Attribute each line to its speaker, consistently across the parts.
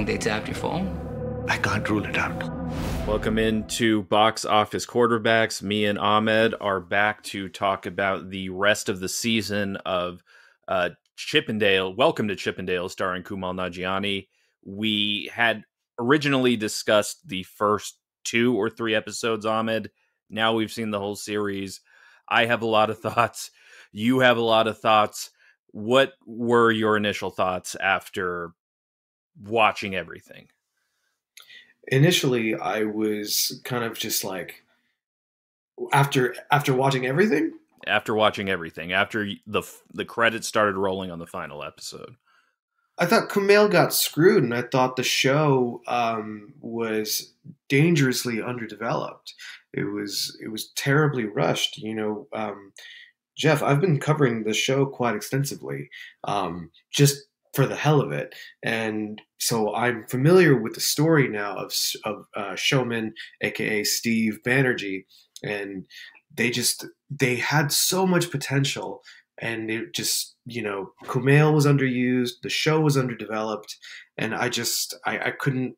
Speaker 1: think they tapped your phone?
Speaker 2: I can't rule it out.
Speaker 3: Welcome into Box Office Quarterbacks. Me and Ahmed are back to talk about the rest of the season of Chippendale. Welcome to Chippendale, starring Kumail Nanjiani. We had originally discussed the first 2 or 3 episodes, Ahmed. Now we've seen the whole series. I have a lot of thoughts. You have a lot of thoughts. What were your initial thoughts after watching everything?
Speaker 4: Initially, I was kind of just like, after watching everything?
Speaker 3: After watching everything, after the credits started rolling on the final episode.
Speaker 4: I thought Kumail got screwed, and I thought the show was dangerously underdeveloped. It was terribly rushed. Jeff, I've been covering the show quite extensively, just for the hell of it, and so I'm familiar with the story now of Showman, aka Steve Banerjee, and they had so much potential, and it just, Kumail was underused, the show was underdeveloped, and I couldn't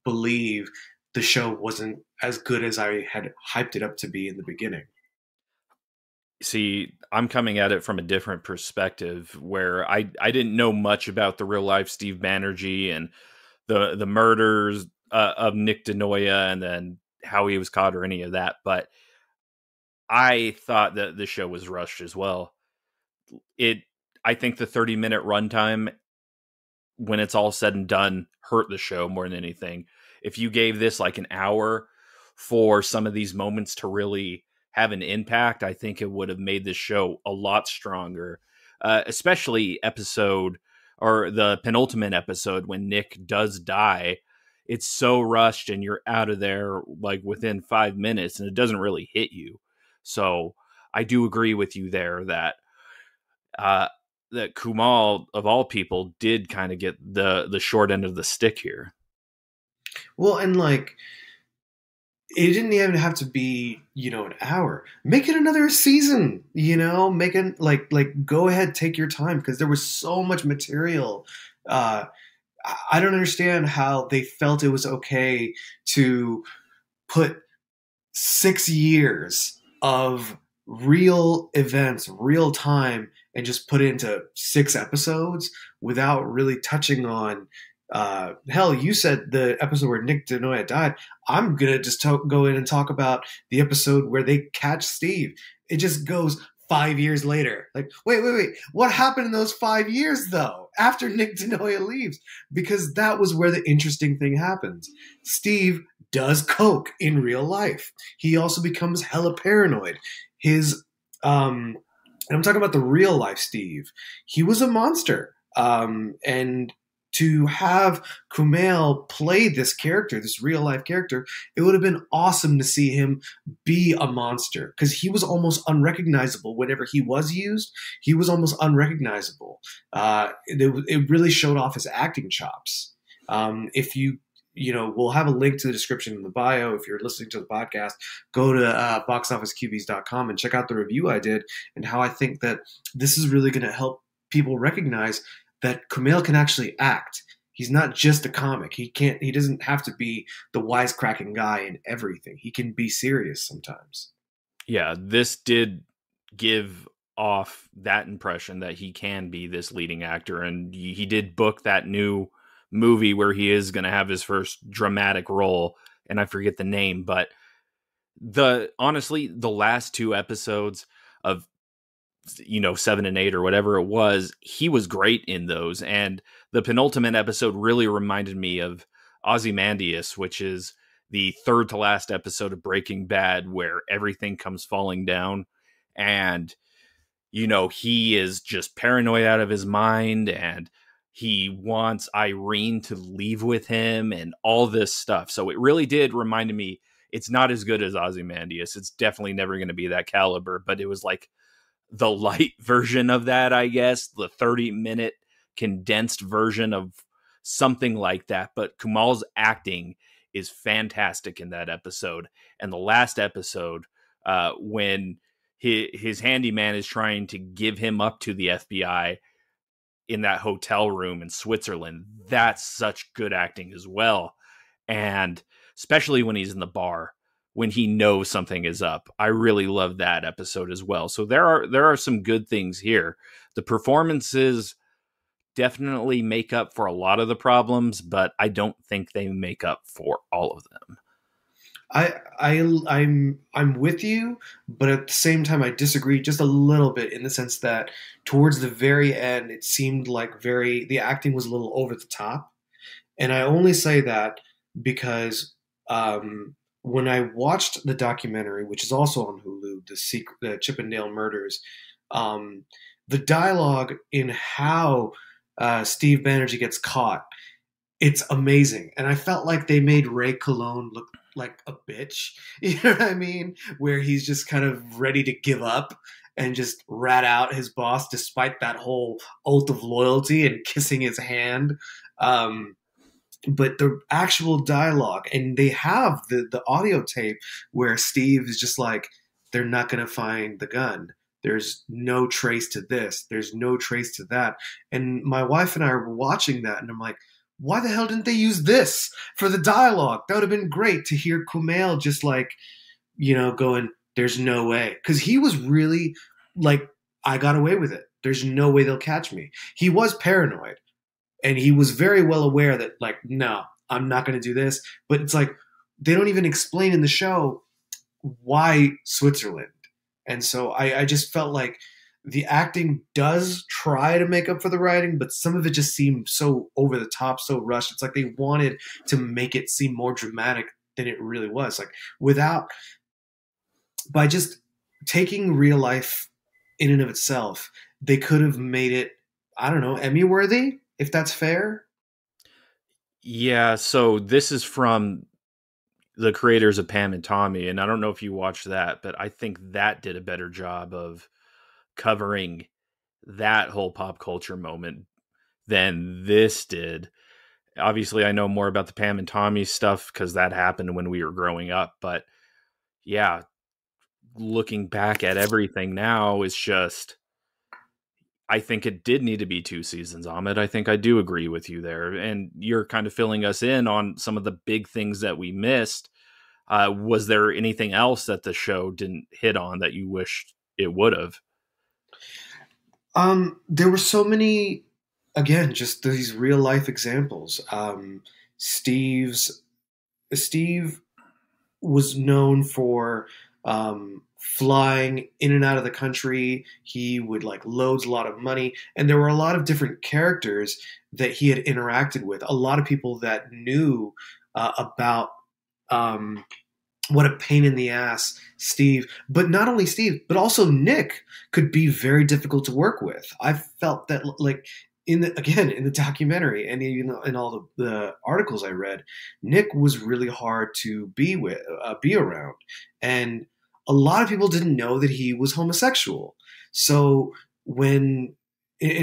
Speaker 4: believe the show wasn't as good as I had hyped it up to be in the beginning.
Speaker 3: See, I'm coming at it from a different perspective where I didn't know much about the real life Steve Banerjee and the murders of Nick DeNoia and then how he was caught or any of that. But I thought that the show was rushed as well. I think the 30-minute runtime, when it's all said and done, hurt the show more than anything. If you gave this like an hour for some of these moments to really have an impact, I think it would have made this show a lot stronger, especially the penultimate episode when Nick does die. It's so rushed and you're out of there like within 5 minutes and it doesn't really hit you. So I do agree with you there that Kumail, of all people, did kind of get the short end of the stick here.
Speaker 4: Well, and like, it didn't even have to be, an hour. Make it another season, make it like go ahead, take your time, because there was so much material. I don't understand how they felt it was okay to put 6 years of real events, real time, and just put it into 6 episodes without really touching on hell, you said the episode where Nick DeNoia died. I'm going to just go in and talk about the episode where they catch Steve. It just goes 5 years later. Like, wait. What happened in those 5 years, though, after Nick DeNoia leaves? Because that was where the interesting thing happens. Steve does coke in real life. He also becomes hella paranoid. And I'm talking about the real life Steve. He was a monster. And to have Kumail play this character, this real life character, it would have been awesome to see him be a monster, because he was almost unrecognizable. Whenever he was used, he was almost unrecognizable. It really showed off his acting chops. If we'll have a link to the description in the bio. If you're listening to the podcast, go to boxofficeqbs.com and check out the review I did and how I think that this is really going to help people recognize that Kumail can actually act. He's not just a comic. He doesn't have to be the wisecracking guy in everything. He can be serious sometimes.
Speaker 3: Yeah, this did give off that impression that he can be this leading actor, and he did book that new movie where he is going to have his first dramatic role, and I forget the name, but honestly, the last 2 episodes of 7 and 8 or whatever it was, he was great in those. And the penultimate episode really reminded me of Ozymandias, which is the 3rd to last episode of Breaking Bad, where everything comes falling down and, he is just paranoid out of his mind and he wants Irene to leave with him and all this stuff. So it really did remind me, it's not as good as Ozymandias. It's definitely never going to be that caliber, but it was like the light version of that, I guess, the 30-minute condensed version of something like that. But Kumail's acting is fantastic in that episode. And the last episode, when his handyman is trying to give him up to the FBI, in that hotel room in Switzerland. That's such good acting as well. And especially when he's in the bar, when he knows something is up. I really love that episode as well. So there are some good things here. The performances definitely make up for a lot of the problems, but I don't think they make up for all of them.
Speaker 4: I'm with you, but at the same time I disagree just a little bit in the sense that towards the very end it seemed like the acting was a little over the top. And I only say that because when I watched the documentary, which is also on Hulu, the Chippendale Murders, the dialogue in how Steve Banerjee gets caught, it's amazing. And I felt like they made Ray Colon look like a bitch. You know what I mean? Where he's just kind of ready to give up and just rat out his boss despite that whole oath of loyalty and kissing his hand. But the actual dialogue, and they have the audio tape where Steve is just like, they're not going to find the gun. There's no trace to this. There's no trace to that. And my wife and I were watching that, and I'm like, why the hell didn't they use this for the dialogue? That would have been great to hear Kumail just like, going, there's no way. Because he was really like, I got away with it. There's no way they'll catch me. He was paranoid. And he was very well aware that, like, no, I'm not going to do this. But it's like, they don't even explain in the show why Switzerland. And so I just felt like the acting does try to make up for the writing, but some of it just seemed so over the top, so rushed. It's like they wanted to make it seem more dramatic than it really was. Like, by just taking real life in and of itself, they could have made it, I don't know, Emmy worthy, if that's fair.
Speaker 3: Yeah, so this is from the creators of Pam and Tommy, and I don't know if you watched that, but I think that did a better job of covering that whole pop culture moment than this did. Obviously, I know more about the Pam and Tommy stuff because that happened when we were growing up, but yeah, looking back at everything now is just, I think it did need to be 2 seasons, Ahmed. I think I do agree with you there. And you're kind of filling us in on some of the big things that we missed. Was there anything else that the show didn't hit on that you wished it would have?
Speaker 4: There were so many, again, just these real life examples. Steve was known for flying in and out of the country. He would like loads a lot of money, and there were a lot of different characters that he had interacted with. A lot of people that knew about what a pain in the ass Steve, but not only Steve, but also Nick could be very difficult to work with. I felt that like in the documentary and even in all the articles I read, Nick was really hard to be around, and a lot of people didn't know that he was homosexual. So in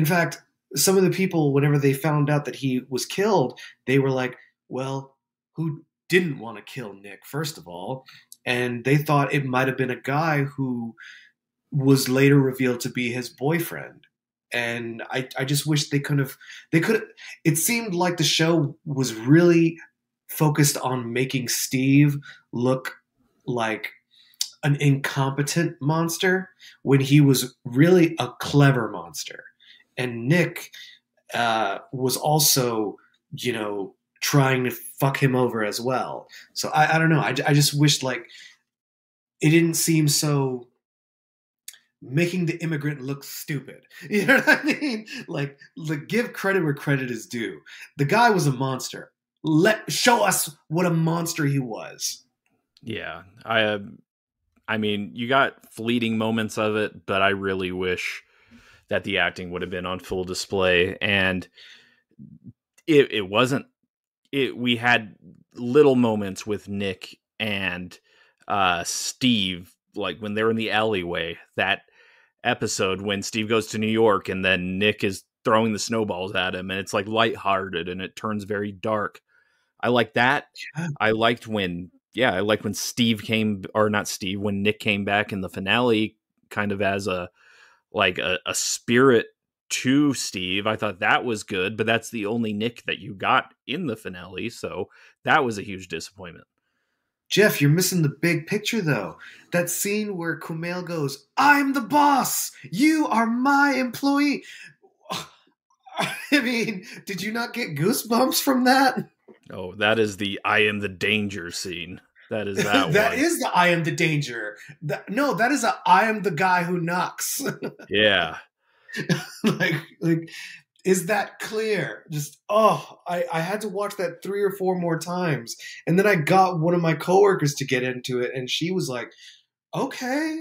Speaker 4: fact, some of the people, whenever they found out that he was killed, they were like, well, who didn't want to kill Nick, first of all? And they thought it might have been a guy who was later revealed to be his boyfriend. And I just wish they could have, it seemed like the show was really focused on making Steve look like an incompetent monster when he was really a clever monster. And Nick was also, trying to fuck him over as well. So I don't know. I just wished like it didn't seem so making the immigrant look stupid. You know what I mean? Like give credit where credit is due. The guy was a monster. Show us what a monster he was.
Speaker 3: Yeah. I mean, you got fleeting moments of it, but I really wish that the acting would have been on full display. And it wasn't. We had little moments with Nick and Steve, like when they're in the alleyway. That episode when Steve goes to New York and then Nick is throwing the snowballs at him, and it's like lighthearted and it turns very dark. I like that.
Speaker 4: Yeah.
Speaker 3: I liked when Steve came, or not Steve, when Nick came back in the finale, kind of as a spirit to Steve. I thought that was good, but that's the only Nick that you got in the finale, so that was a huge disappointment.
Speaker 4: Jeff, you're missing the big picture, though. That scene where Kumail goes, "I'm the boss! You are my employee!" I mean, did you not get goosebumps from that?
Speaker 3: Oh, that is the I am the danger scene. That is that
Speaker 4: That
Speaker 3: one.
Speaker 4: is the "I am the danger." No, that is a "I am the guy who knocks."
Speaker 3: Yeah.
Speaker 4: like, is that clear? Just, oh, I had to watch that 3 or 4 more times. And then I got one of my coworkers to get into it, and she was like, okay.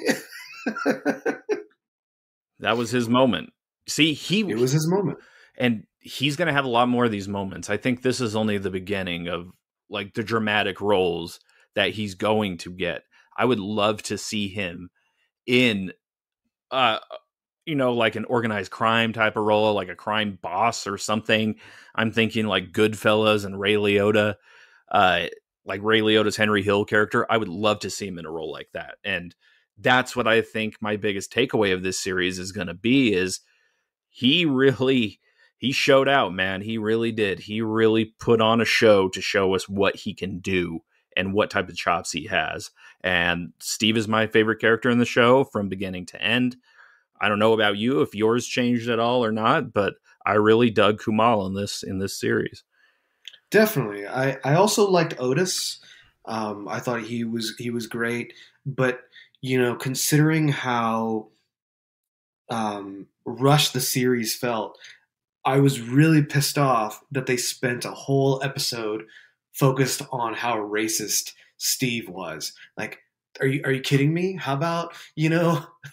Speaker 3: That was his moment. See,
Speaker 4: It was his moment.
Speaker 3: and he's going to have a lot more of these moments. I think this is only the beginning of like the dramatic roles that he's going to get. I would love to see him in like an organized crime type of role, like a crime boss or something. I'm thinking like Goodfellas and Ray Liotta, like Ray Liotta's Henry Hill character. I would love to see him in a role like that. And that's what I think my biggest takeaway of this series is going to be is he showed out, man. He really did. He really put on a show to show us what he can do and what type of chops he has. And Steve is my favorite character in the show from beginning to end. I don't know about you, if yours changed at all or not, but I really dug Kumail in this series.
Speaker 4: Definitely. I also liked Otis. I thought he was great, but considering how rushed the series felt, I was really pissed off that they spent a whole episode focused on how racist Steve was. Like, are you kidding me? How about,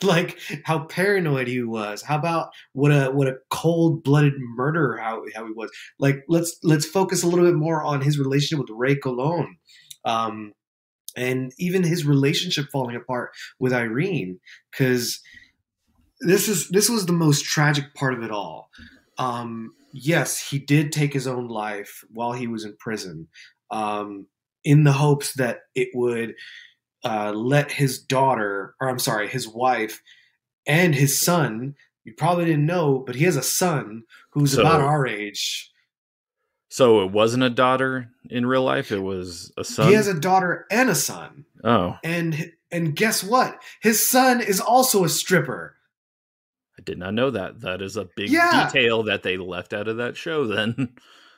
Speaker 4: like how paranoid he was? How about what a cold-blooded murderer how he was? Like, let's focus a little bit more on his relationship with Ray Colon. And even his relationship falling apart with Irene, because this was the most tragic part of it all. Yes, he did take his own life while he was in prison, in the hopes that it would let his daughter, or I'm sorry, his wife and his son. You probably didn't know, but he has a son who's about our age.
Speaker 3: So it wasn't a daughter in real life; it was a son.
Speaker 4: He has a daughter and a son.
Speaker 3: Oh,
Speaker 4: and guess what? His son is also a stripper.
Speaker 3: I did not know that. That is a big detail that they left out of that show then.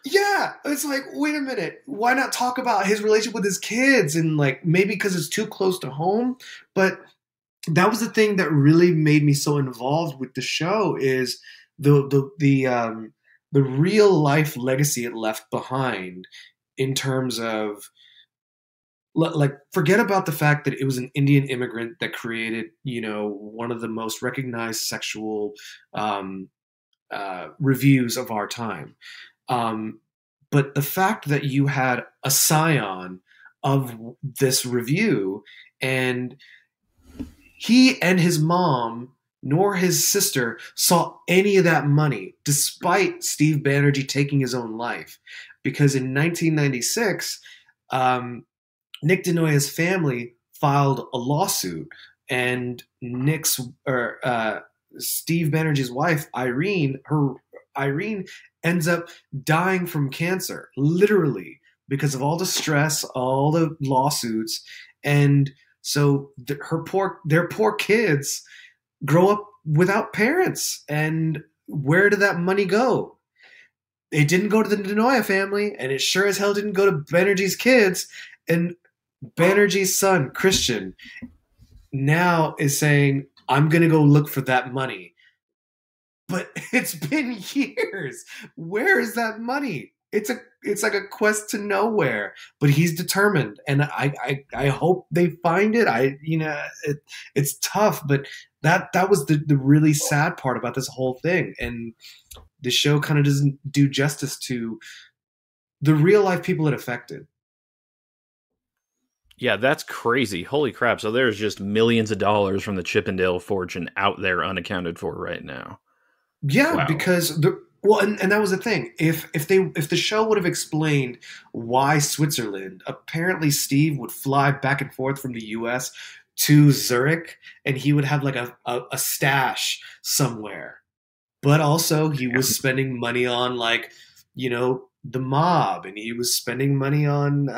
Speaker 4: Yeah, it's like, wait a minute. Why not talk about his relationship with his kids? And like, maybe because it's too close to home. But that was the thing that really made me so involved with the show is the real life legacy it left behind in terms of, like, forget about the fact that it was an Indian immigrant that created, one of the most recognized sexual reviews of our time. But the fact that you had a scion of this review, and he and his mom nor his sister saw any of that money, despite Steve Banerjee taking his own life. Because in 1996, Nick DeNoya's family filed a lawsuit, and Steve Banerjee's wife, Irene ends up dying from cancer, literally, because of all the stress, all the lawsuits. And so their poor kids grow up without parents. And where did that money go? It didn't go to the DeNoya family, and it sure as hell didn't go to Banerjee's kids. And Banerjee's son, Christian, now is saying, I'm going to go look for that money. But it's been years. Where is that money? It's like a quest to nowhere. But he's determined, and I hope they find it. It's tough, but that was the really sad part about this whole thing. And the show kind of doesn't do justice to the real life people it affected.
Speaker 3: Yeah, that's crazy. Holy crap. So there's just millions of dollars from the Chippendale fortune out there unaccounted for right now.
Speaker 4: Yeah,
Speaker 3: Wow.
Speaker 4: because and that was the thing. If the show would have explained why Switzerland, apparently Steve would fly back and forth from the US to Zurich, and he would have like a stash somewhere. but also he was spending money on like, you know, the mob, and he was spending money on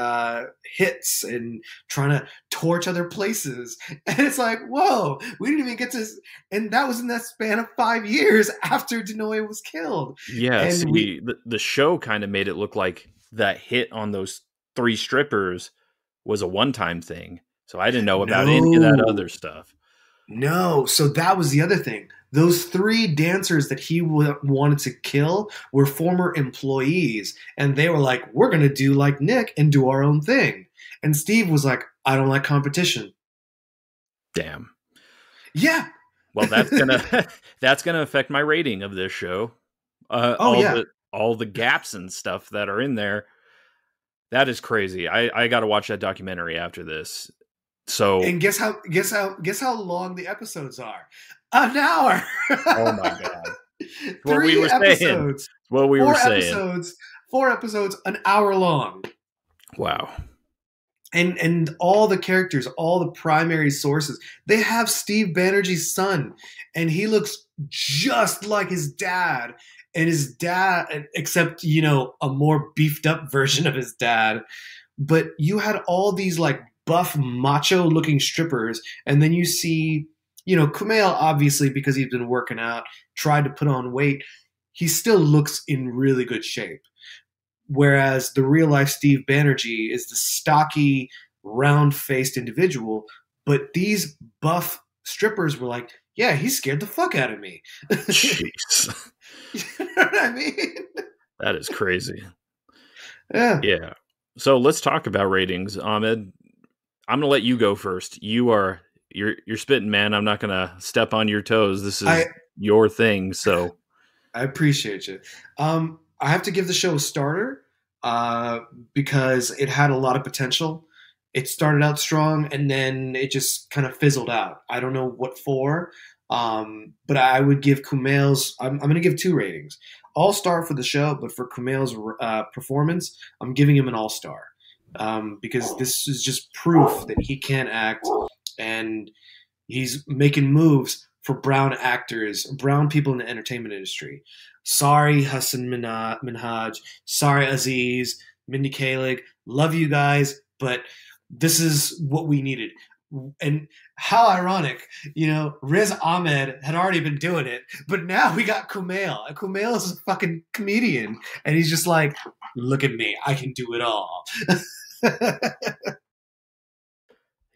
Speaker 4: hits and trying to torch other places. And it's like, whoa, we didn't even get to, and that was in that span of 5 years after Denoy was killed.
Speaker 3: Yeah,
Speaker 4: And
Speaker 3: see, the show kind of made it look like that hit on those 3 strippers was a one-time thing. So I didn't know about any of that other stuff.
Speaker 4: No, so that was the other thing. Those 3 dancers that he wanted to kill were former employees, and they were like, "We're gonna do like Nick and do our own thing." And Steve was like, "I don't like competition."
Speaker 3: Damn.
Speaker 4: Yeah.
Speaker 3: Well, that's gonna affect my rating of this show. All the gaps and stuff that are in there. That is crazy. I got to watch that documentary after this. So,
Speaker 4: and guess how long the episodes are? An hour.
Speaker 3: Oh my god.
Speaker 4: What we were episodes.
Speaker 3: Saying. What we were saying.
Speaker 4: 4 episodes, an hour long.
Speaker 3: Wow.
Speaker 4: And all the characters, all the primary sources, they have Steve Banerjee's son, and he looks just like his dad. And his dad, except, you know, a more beefed up version of his dad. But you had all these like buff, macho looking strippers, and then you see, you know, Kumail, obviously, because he's been working out, tried to put on weight. He still looks in really good shape. Whereas the real life Steve Banerjee is the stocky, round faced individual. But these buff strippers were like, yeah, he scared the fuck out of me.
Speaker 3: Jeez.
Speaker 4: You know what I mean?
Speaker 3: That is crazy.
Speaker 4: Yeah.
Speaker 3: Yeah. So let's talk about ratings. Ahmed, I'm gonna let you go first. You're spitting, man. I'm not gonna step on your toes. This is your thing. So
Speaker 4: I appreciate you. I have to give the show a starter because it had a lot of potential. It started out strong and then it just kind of fizzled out. I don't know what for, but I would give Kumail's. I'm going to give 2 ratings. All-star for the show, but for Kumail's performance, I'm giving him an all-star because this is just proof that he can act, and he's making moves for brown actors, brown people in the entertainment industry. Sorry, Hassan Minhaj. Sorry, Aziz, Mindy Kaling. Love you guys, but this is what we needed. And how ironic, you know, Riz Ahmed had already been doing it, but now we got Kumail. And Kumail is a fucking comedian, and he's just like, look at me, I can do it all.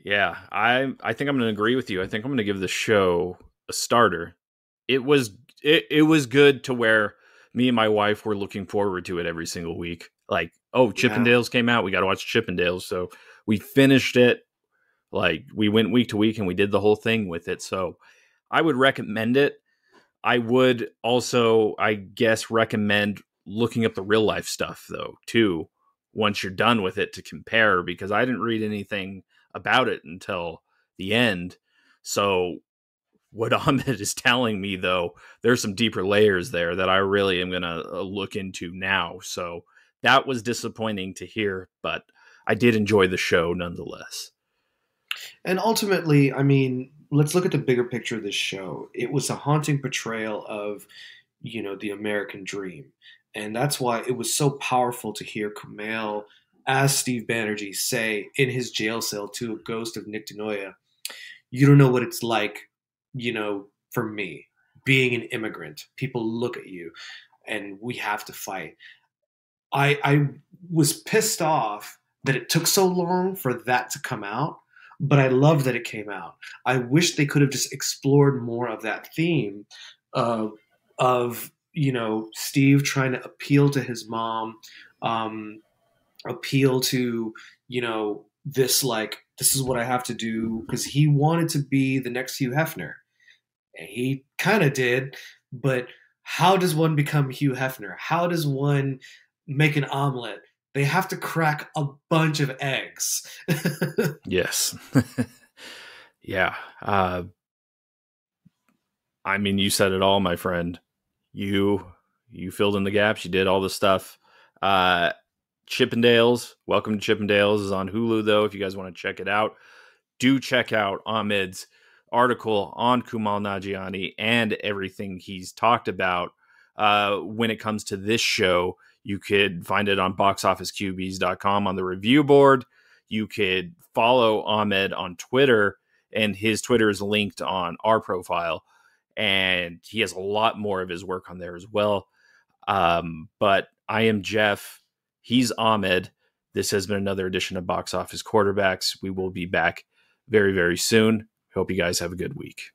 Speaker 3: yeah, I think I'm going to agree with you. I think I'm going to give the show a starter. It was good to where me and my wife were looking forward to it every single week. Like, oh, Chippendales came out. We got to watch Chippendales. So we finished it. Like, we went week to week and we did the whole thing with it. So I would recommend it. I would also, I guess, recommend looking up the real life stuff, though, too, once you're done with it to compare, because I didn't read anything about it until the end. So what Ahmed is telling me, though, there's some deeper layers there that I really am going to look into now. So that was disappointing to hear, but I did enjoy the show nonetheless.
Speaker 4: And ultimately, I mean, let's look at the bigger picture of this show. It was a haunting portrayal of, you know, the American dream. And that's why it was so powerful to hear Kumail as Steve Banerjee say in his jail cell to a ghost of Nick Denoya, you don't know what it's like, you know, for me, being an immigrant. People look at you and we have to fight. I was pissed off that it took so long for that to come out, but I love that it came out. I wish they could have just explored more of that theme of you know, Steve trying to appeal to his mom, appeal to, you know, this is what I have to do, because he wanted to be the next Hugh Hefner. And he kind of did, but how does one become Hugh Hefner? How does one make an omelet? They have to crack a bunch of eggs.
Speaker 3: Yes. Yeah. I mean, you said it all, my friend. You filled in the gaps. You did all the stuff. Chippendales. Welcome to Chippendales is on Hulu, though. If you guys want to check it out, do check out Ahmed's article on Kumail Nanjiani and everything he's talked about when it comes to this show. You could find it on boxofficeqbs.com on the review board. You could follow Ahmed on Twitter, and his Twitter is linked on our profile. And he has a lot more of his work on there as well. But I am Jeff. He's Ahmed. This has been another edition of Box Office Quarterbacks. We will be back very, very soon. Hope you guys have a good week.